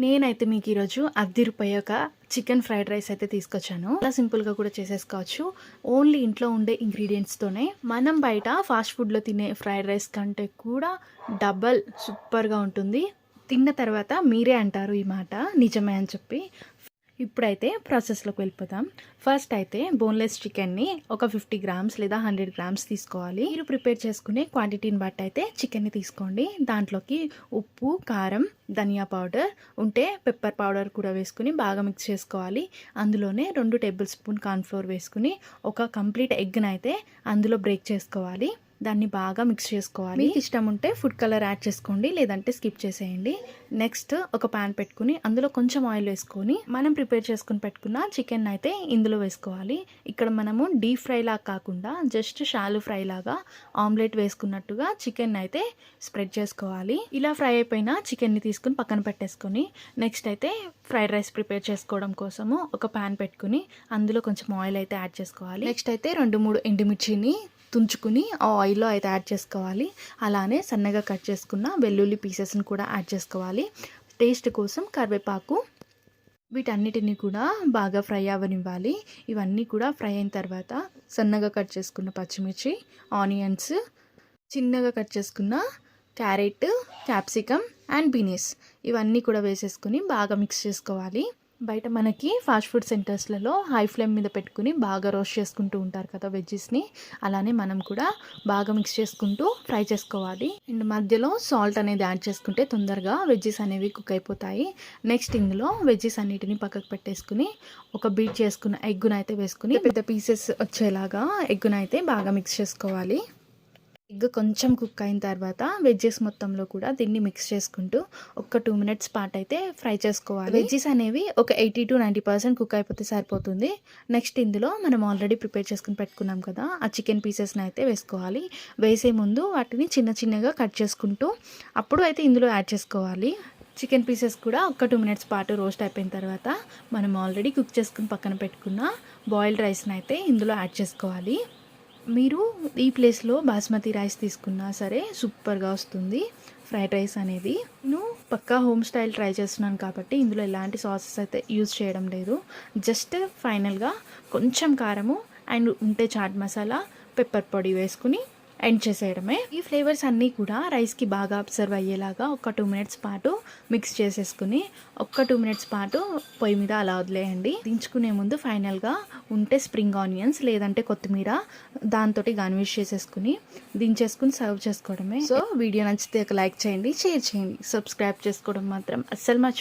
నేనైతే మీకు ఈరోజు రూ. 10 చికెన్ ఫ్రైడ్ రైస్ అయితే తీసుకొచ్చాను. చాలా సింపుల్గా కూడా చేసేసుకోవచ్చు. ఓన్లీ ఇంట్లో ఉండే ఇంగ్రీడియంట్స్తోనే. మనం బయట ఫాస్ట్ ఫుడ్లో తినే ఫ్రైడ్ రైస్ కంటే కూడా డబల్ సూపర్గా ఉంటుంది. తిన్న తర్వాత మీరే అంటారు ఈ మాట నిజమే అని చెప్పి. ఇప్పుడైతే ప్రాసెస్లోకి వెళ్ళిపోతాం. ఫస్ట్ అయితే బోన్లెస్ చికెన్ని ఒక 50 గ్రామ్స్ లేదా 100 గ్రామ్స్ తీసుకోవాలి. మీరు ప్రిపేర్ చేసుకునే క్వాంటిటీని బట్టి అయితే చికెన్ని తీసుకోండి. దాంట్లోకి ఉప్పు, కారం, ధనియా పౌడర్ ఉంటే పెప్పర్ పౌడర్ కూడా వేసుకుని బాగా మిక్స్ చేసుకోవాలి. అందులోనే 2 టేబుల్ స్పూన్ కార్న్ఫ్లోర్ వేసుకుని ఒక కంప్లీట్ ఎగ్ని అయితే అందులో బ్రేక్ చేసుకోవాలి. దాన్ని బాగా మిక్స్ చేసుకోవాలి. మీకు ఇష్టం ఉంటే ఫుడ్ కలర్ యాడ్ చేసుకోండి, లేదంటే స్కిప్ చేసేయండి. నెక్స్ట్ ఒక ప్యాన్ పెట్టుకుని అందులో కొంచెం ఆయిల్ వేసుకొని మనం ప్రిపేర్ చేసుకుని పెట్టుకున్న చికెన్ అయితే ఇందులో వేసుకోవాలి. ఇక్కడ మనము డీప్ ఫ్రై లాగా కాకుండా జస్ట్ షాలో ఫ్రై లాగా ఆమ్లెట్ వేసుకున్నట్టుగా చికెన్ అయితే స్ప్రెడ్ చేసుకోవాలి. ఇలా ఫ్రై అయిపోయిన చికెన్ని తీసుకుని పక్కన పెట్టేసుకొని నెక్స్ట్ అయితే ఫ్రైడ్ రైస్ ప్రిపేర్ చేసుకోవడం కోసము ఒక ప్యాన్ పెట్టుకుని అందులో కొంచెం ఆయిల్ అయితే యాడ్ చేసుకోవాలి. నెక్స్ట్ అయితే 2-3 ఎండుమిర్చిని తుంచుకుని ఆ ఆయిల్లో అయితే యాడ్ చేసుకోవాలి. అలానే సన్నగా కట్ చేసుకున్న వెల్లుల్లి పీసెస్ని కూడా యాడ్ చేసుకోవాలి. టేస్ట్ కోసం కరివేపాకు, వీటన్నిటిని కూడా బాగా ఫ్రై అవ్వనివ్వాలి. ఇవన్నీ కూడా ఫ్రై అయిన తర్వాత సన్నగా కట్ చేసుకున్న పచ్చిమిర్చి, ఆనియన్స్, చిన్నగా కట్ చేసుకున్న క్యారెట్, క్యాప్సికమ్ అండ్ బీనీస్ ఇవన్నీ కూడా వేసేసుకుని బాగా మిక్స్ చేసుకోవాలి. బయట మనకి ఫాస్ట్ ఫుడ్ సెంటర్స్లలో హై ఫ్లేమ్ మీద పెట్టుకుని బాగా రోస్ట్ చేసుకుంటూ ఉంటారు కదా వెజ్జెస్ని. అలానే మనం కూడా బాగా మిక్స్ చేసుకుంటూ ఫ్రై చేసుకోవాలి. అండ్ మధ్యలో సాల్ట్ అనేది యాడ్ చేసుకుంటే తొందరగా వెజ్జెస్ అనేవి కుక్ అయిపోతాయి. నెక్స్ట్ ఇందులో వెజ్జెస్ అన్నిటిని పక్కకు పెట్టేసుకుని ఒక బీట్ చేసుకున్న ఎగ్గును అయితే వేసుకుని పెద్ద పీసెస్ వచ్చేలాగా ఎగ్గును అయితే బాగా మిక్స్ చేసుకోవాలి. ఎగ్ కొంచెం కుక్ అయిన తర్వాత వెజ్జెస్ మొత్తంలో కూడా దీన్ని మిక్స్ చేసుకుంటూ ఒక 2 మినిట్స్ పాటు అయితే ఫ్రై చేసుకోవాలి. వెజ్జెస్ అనేవి ఒక 80-90% కుక్ అయిపోతే సరిపోతుంది. నెక్స్ట్ ఇందులో మనం ఆల్రెడీ ప్రిపేర్ చేసుకుని పెట్టుకున్నాం కదా ఆ చికెన్ పీసెస్ని అయితే వేసుకోవాలి. వేసే ముందు వాటిని చిన్న చిన్నగా కట్ చేసుకుంటూ అప్పుడు అయితే ఇందులో యాడ్ చేసుకోవాలి. చికెన్ పీసెస్ కూడా ఒక 2 మినిట్స్ పాటు రోస్ట్ అయిపోయిన తర్వాత మనం ఆల్రెడీ కుక్ చేసుకుని పక్కన పెట్టుకున్న బాయిల్డ్ రైస్ని అయితే ఇందులో యాడ్ చేసుకోవాలి. మీరు ఈ ప్లేస్లో బాస్మతి రైస్ తీసుకున్నా సరే సూపర్గా వస్తుంది ఫ్రైడ్ రైస్ అనేది. నేను పక్కా హోమ్ స్టైల్ ట్రై చేస్తున్నాను కాబట్టి ఇందులో ఎలాంటి సాసెస్ అయితే యూజ్ చేయడం లేదు. జస్ట్ ఫైనల్గా కొంచెం కారము అండ్ ఉంటే చాట్ మసాలా, పెప్పర్ పొడి వేసుకుని ఎండ్ చేసేయడమే. ఈ ఫ్లేవర్స్ అన్నీ కూడా రైస్కి బాగా అబ్జర్వ్ అయ్యేలాగా ఒక 2 మినిట్స్ పాటు మిక్స్ చేసేసుకుని ఒక 2 మినిట్స్ పాటు పొయ్యి మీద అలా వదిలేయండి. దించుకునే ముందు ఫైనల్గా ఉంటే స్ప్రింగ్ ఆనియన్స్ లేదంటే కొత్తిమీర దాంతో గార్నిష్ చేసేసుకుని దించేసుకుని సర్వ్ చేసుకోవడమే. సో వీడియో నచ్చితే ఒక లైక్ చేయండి, షేర్ చేయండి, సబ్స్క్రైబ్ చేసుకోవడం మాత్రం అస్సలు మర్చిపోండి.